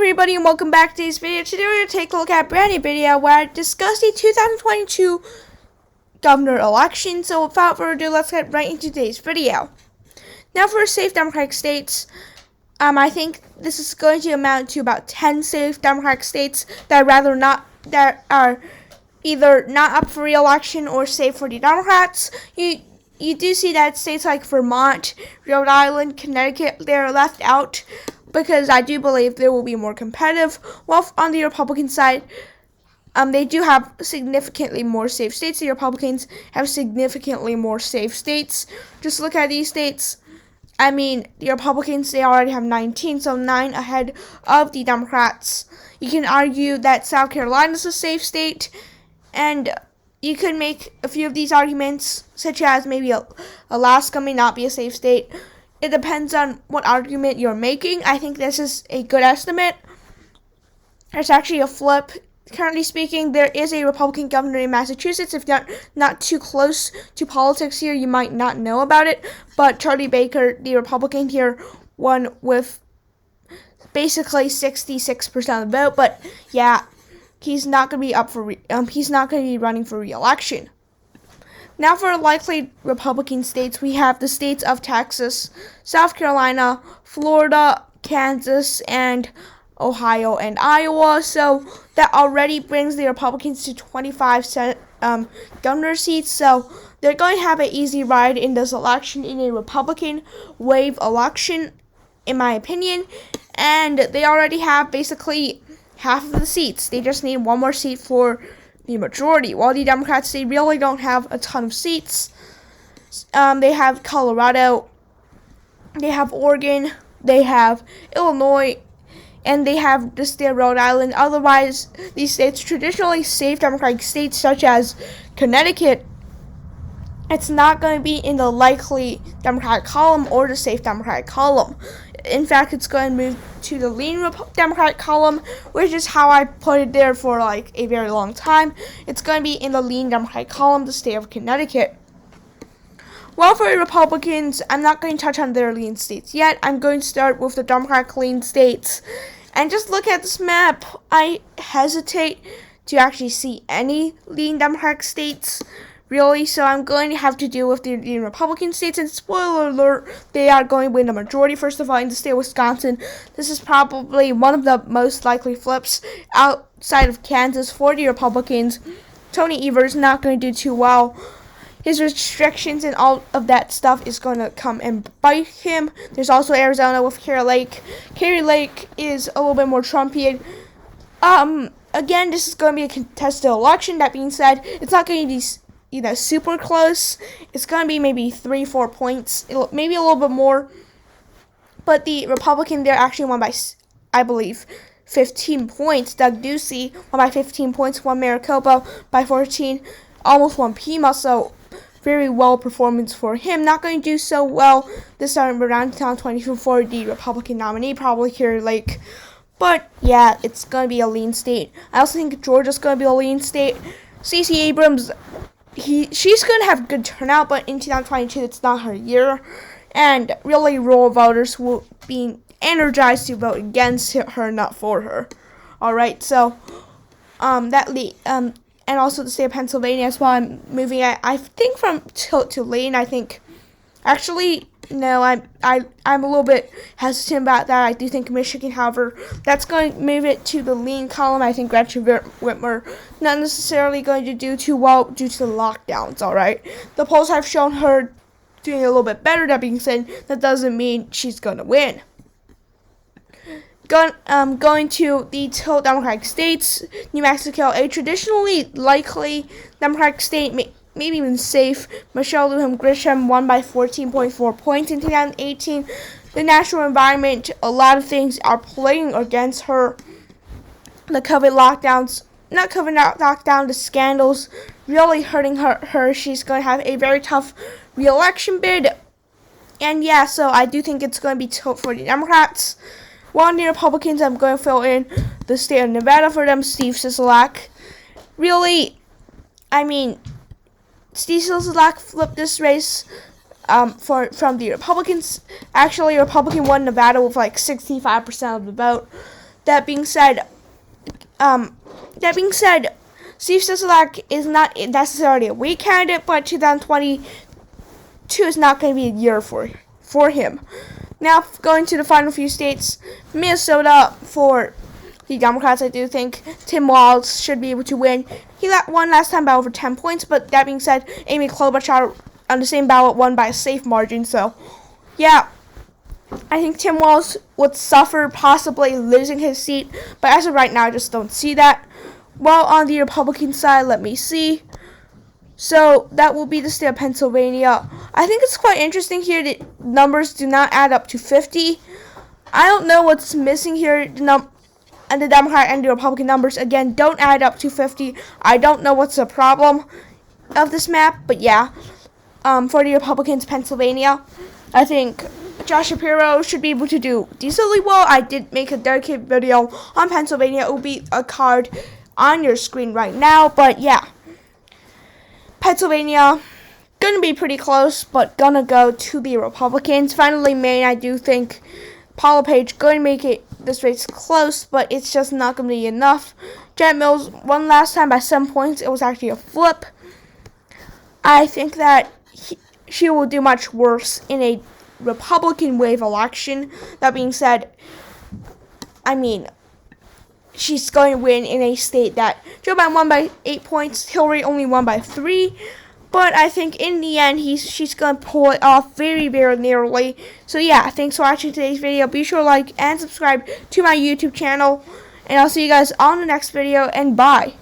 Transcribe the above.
everybody, and welcome back to today's video. Today we're going to take a look at a brand new video where I discuss the 2022 governor election. So without further ado, let's get right into today's video. Now for safe Democratic states, I think this is going to amount to about 10 safe Democratic states that are either not up for re-election or safe for the Democrats. You do see that states like Vermont, Rhode Island, Connecticut, they're left out because I do believe they will be more competitive. While on the Republican side, they do have significantly more safe states. The Republicans have significantly more safe states. Just look at these states. I mean, the Republicans, they already have 19, so 9 ahead of the Democrats. You can argue that South Carolina is a safe state, and you could make a few of these arguments, such as maybe Alaska may not be a safe state. It depends on what argument you're making. I think this is a good estimate. There's actually a flip. Currently speaking, there is a Republican governor in Massachusetts. If you're not too close to politics here, you might not know about it. But Charlie Baker, the Republican here, won with basically 66% of the vote. But yeah, he's not going to be he's not going to be running for re-election. Now for likely Republican states, we have the states of Texas, South Carolina, Florida, Kansas, and Ohio and Iowa. So that already brings the Republicans to 25 governor seats. So they're going to have an easy ride in this election, in a Republican wave election, in my opinion. And they already have basically half of the seats. They just need one more seat for the majority. While the Democrats, they really don't have a ton of seats. They have Colorado, they have Oregon, they have Illinois, and they have the state of Rhode Island. Otherwise, these states, traditionally safe Democratic states such as Connecticut, it's not going to be in the likely Democratic column or the safe Democratic column. In fact, it's going to move to the lean Democratic column, which is how I put it there for like a very long time. It's going to be in the lean Democratic column, the state of Connecticut. Well, for the Republicans, I'm not going to touch on their lean states yet. I'm going to start with the Democratic lean states. And just look at this map. I hesitate to actually see any lean Democratic states, really, so I'm going to have to deal with the Republican states, and spoiler alert, they are going to win the majority. First of all, in the state of Wisconsin, this is probably one of the most likely flips outside of Kansas for the Republicans. Tony Evers not going to do too well. His restrictions and all of that stuff is going to come and bite him. There's also Arizona with Kari Lake. Kari Lake is a little bit more Trumpian. Again, this is going to be a contested election. That being said, it's not going to be super close. It's going to be maybe 3-4 points, maybe a little bit more. But the Republican there actually won by, I believe, 15 points. Doug Ducey won by 15 points, won Maricopa by 14, almost won Pima, so very well performance for him. Not going to do so well this time around 2022 for the Republican nominee, probably Kari Lake. But yeah, it's going to be a lean state. I also think Georgia's going to be a lean state. Stacey Abrams, she's going to have good turnout, but in 2022, it's not her year. And really, rural voters will be energized to vote against her, not for her. Alright, so, and also the state of Pennsylvania as well. I'm moving, I think, from tilt to lean. I think, actually, no, I'm a little bit hesitant about that. I do think Michigan, however, that's going to move it to the lean column. I think Gretchen Whitmer not necessarily going to do too well due to the lockdowns, all right? The polls have shown her doing a little bit better. That being said, that doesn't mean she's going to win. Going to the tilt Democratic states, New Mexico, a traditionally likely Democratic state, maybe even safe. Michelle Lujan Grisham won by 14.4 points in 2018. The national environment, a lot of things are playing against her. The COVID lockdowns, not COVID lockdown, the scandals really hurting her. She's going to have a very tough re-election bid. And yeah, so I do think it's going to be tilt for the Democrats. While on the Republicans, I'm going to fill in the state of Nevada for them, Steve Sisolak. Really, I mean, Steve Sisolak flipped this race from the Republicans. Actually, a Republican won Nevada with like 65% of the vote. That being said, Steve Sisolak is not necessarily a weak candidate, but 2022 is not going to be a year for him. Now, going to the final few states, Minnesota, for the Democrats, I do think Tim Walz should be able to win. He won last time by over 10 points, but that being said, Amy Klobuchar on the same ballot won by a safe margin. So, yeah, I think Tim Walz would suffer possibly losing his seat, but as of right now, I just don't see that. Well, on the Republican side, let me see. So, that will be the state of Pennsylvania. I think it's quite interesting here that numbers do not add up to 50. I don't know what's missing here. And the Democrat and the Republican numbers, again, don't add up to 50. I don't know what's the problem of this map, but yeah. For the Republicans, Pennsylvania, I think Josh Shapiro should be able to do decently well. I did make a dedicated video on Pennsylvania. It will be a card on your screen right now, but yeah. Pennsylvania, gonna be pretty close, but gonna go to the Republicans. Finally, Maine, I do think Paul LePage going to make this race close, but it's just not going to be enough. Janet Mills won last time by 7 points. It was actually a flip. I think that she will do much worse in a Republican wave election. That being said, I mean, she's going to win in a state that Joe Biden won by 8 points, Hillary only won by 3. But I think in the end, she's going to pull it off very, very narrowly. So yeah, thanks for watching today's video. Be sure to like and subscribe to my YouTube channel. And I'll see you guys on the next video, and bye.